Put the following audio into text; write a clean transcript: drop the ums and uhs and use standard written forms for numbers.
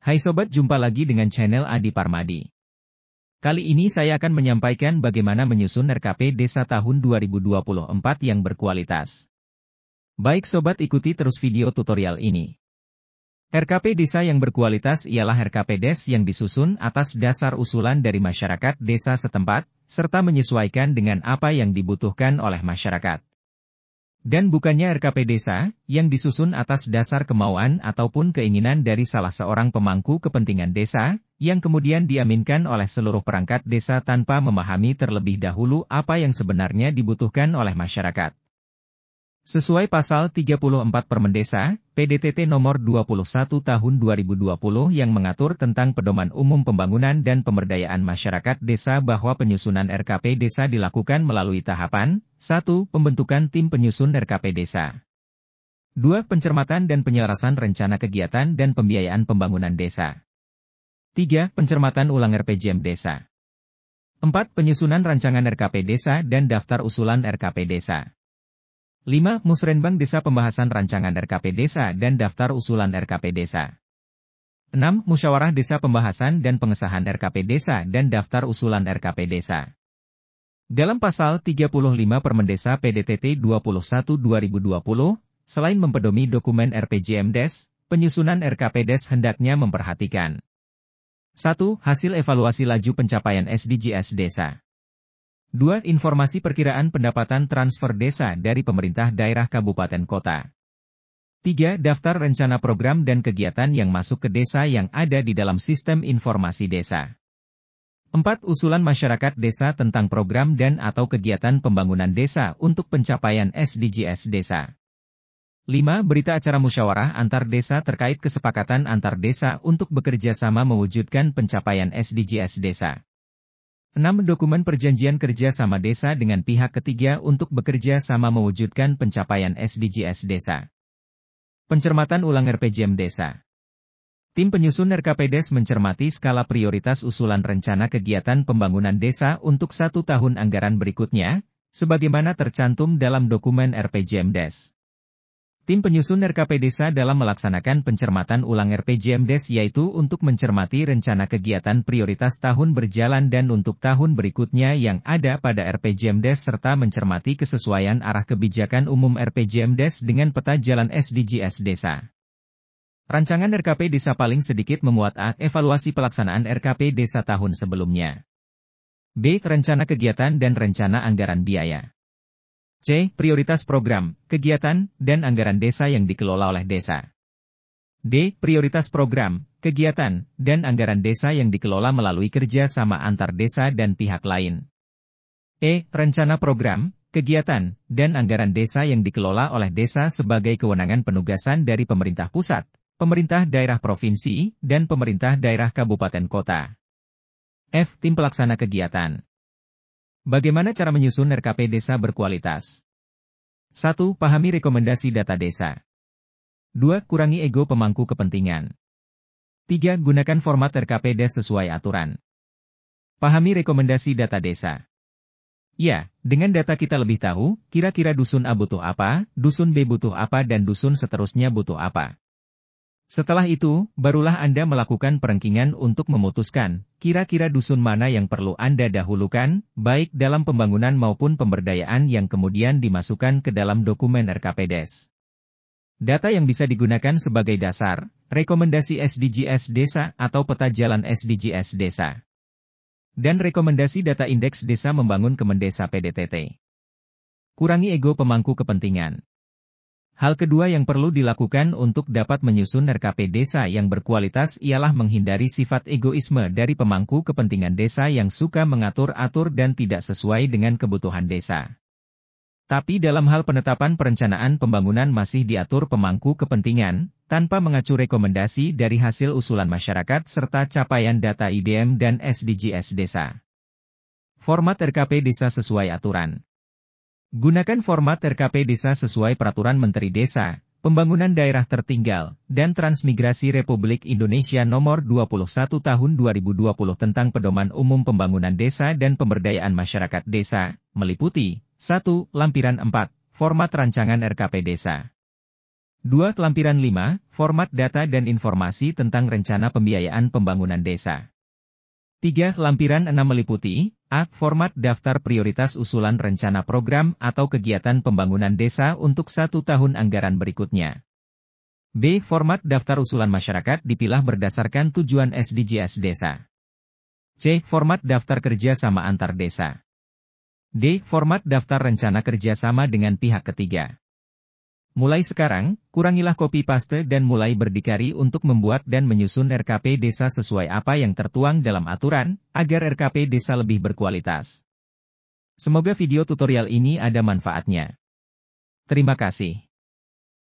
Hai sobat, jumpa lagi dengan channel Adi Parmadi. Kali ini saya akan menyampaikan bagaimana menyusun RKP Desa tahun 2024 yang berkualitas. Baik sobat, ikuti terus video tutorial ini. RKP Desa yang berkualitas ialah RKP Des yang disusun atas dasar usulan dari masyarakat desa setempat, serta menyesuaikan dengan apa yang dibutuhkan oleh masyarakat. Dan bukannya RKP Desa, yang disusun atas dasar kemauan ataupun keinginan dari salah seorang pemangku kepentingan desa, yang kemudian diaminkan oleh seluruh perangkat desa tanpa memahami terlebih dahulu apa yang sebenarnya dibutuhkan oleh masyarakat. Sesuai pasal 34 Permendesa, PDTT nomor 21 tahun 2020 yang mengatur tentang pedoman umum pembangunan dan pemberdayaan masyarakat desa bahwa penyusunan RKP Desa dilakukan melalui tahapan 1. Pembentukan tim penyusun RKP Desa. 2. Pencermatan dan penyelarasan rencana kegiatan dan pembiayaan pembangunan desa. 3. Pencermatan ulang RPJM Desa. 4. Penyusunan rancangan RKP Desa dan daftar usulan RKP Desa. 5. Musrenbang Desa pembahasan rancangan RKP Desa dan daftar usulan RKP Desa. 6. Musyawarah Desa pembahasan dan pengesahan RKP Desa dan daftar usulan RKP Desa. Dalam pasal 35 Permendesa PDTT 21/2020, selain mempedomi dokumen RPJM Des, penyusunan RKP Des hendaknya memperhatikan 1. Hasil evaluasi laju pencapaian SDGs Desa. 2. Informasi perkiraan pendapatan transfer desa dari pemerintah daerah kabupaten kota. 3. Daftar rencana program dan kegiatan yang masuk ke desa yang ada di dalam sistem informasi desa. 4. Usulan masyarakat desa tentang program dan atau kegiatan pembangunan desa untuk pencapaian SDGs desa. 5. Berita acara musyawarah antar desa terkait kesepakatan antar desa untuk bekerja sama mewujudkan pencapaian SDGs desa. 6. Dokumen perjanjian kerja sama desa dengan pihak ketiga untuk bekerja sama mewujudkan pencapaian SDGs desa. Pencermatan ulang RPJM Desa. Tim penyusun RKP Des mencermati skala prioritas usulan rencana kegiatan pembangunan desa untuk 1 tahun anggaran berikutnya, sebagaimana tercantum dalam dokumen RPJM Des. Tim penyusun RKP Desa dalam melaksanakan pencermatan ulang RPJM Des yaitu untuk mencermati rencana kegiatan prioritas tahun berjalan dan untuk tahun berikutnya yang ada pada RPJM Des serta mencermati kesesuaian arah kebijakan umum RPJM Des dengan peta jalan SDGs Desa. Rancangan RKP Desa paling sedikit memuat A. Evaluasi pelaksanaan RKP Desa tahun sebelumnya. B. Rencana kegiatan dan rencana anggaran biaya. C. Prioritas program, kegiatan, dan anggaran desa yang dikelola oleh desa. D. Prioritas program, kegiatan, dan anggaran desa yang dikelola melalui kerja sama antar desa dan pihak lain. E. Rencana program, kegiatan, dan anggaran desa yang dikelola oleh desa sebagai kewenangan penugasan dari pemerintah pusat, pemerintah daerah provinsi, dan pemerintah daerah kabupaten kota. F. Tim pelaksana kegiatan. Bagaimana cara menyusun RKP Desa berkualitas? 1. Pahami rekomendasi data desa. 2. Kurangi ego pemangku kepentingan. 3. Gunakan format RKP Des sesuai aturan. Pahami rekomendasi data desa. Ya, dengan data kita lebih tahu, kira-kira dusun A butuh apa, dusun B butuh apa dan dusun seterusnya butuh apa. Setelah itu, barulah Anda melakukan perengkingan untuk memutuskan, kira-kira dusun mana yang perlu Anda dahulukan, baik dalam pembangunan maupun pemberdayaan yang kemudian dimasukkan ke dalam dokumen RKP Des. Data yang bisa digunakan sebagai dasar, rekomendasi SDGs Desa atau peta jalan SDGs Desa. Dan rekomendasi data indeks desa membangun Kemendesa PDTT. Kurangi ego pemangku kepentingan. Hal kedua yang perlu dilakukan untuk dapat menyusun RKP Desa yang berkualitas ialah menghindari sifat egoisme dari pemangku kepentingan desa yang suka mengatur-atur dan tidak sesuai dengan kebutuhan desa. Tapi dalam hal penetapan perencanaan pembangunan masih diatur pemangku kepentingan, tanpa mengacu rekomendasi dari hasil usulan masyarakat serta capaian data IDM dan SDGs Desa. Format RKP Desa sesuai aturan. Gunakan format RKP Desa sesuai Peraturan Menteri Desa, Pembangunan Daerah Tertinggal, dan Transmigrasi Republik Indonesia Nomor 21 Tahun 2020 tentang Pedoman Umum Pembangunan Desa dan Pemberdayaan Masyarakat Desa, meliputi 1. Lampiran 4, Format Rancangan RKP Desa. 2. Lampiran 5, format data dan informasi tentang rencana pembiayaan pembangunan desa. 3. Lampiran 6 meliputi, A. Format daftar prioritas usulan rencana program atau kegiatan pembangunan desa untuk 1 tahun anggaran berikutnya. B. Format daftar usulan masyarakat dipilah berdasarkan tujuan SDGs desa. C. Format daftar kerjasama antar desa. D. Format daftar rencana kerjasama dengan pihak ketiga. Mulai sekarang, kurangilah copy-paste dan mulai berdikari untuk membuat dan menyusun RKP desa sesuai apa yang tertuang dalam aturan, agar RKP desa lebih berkualitas. Semoga video tutorial ini ada manfaatnya. Terima kasih.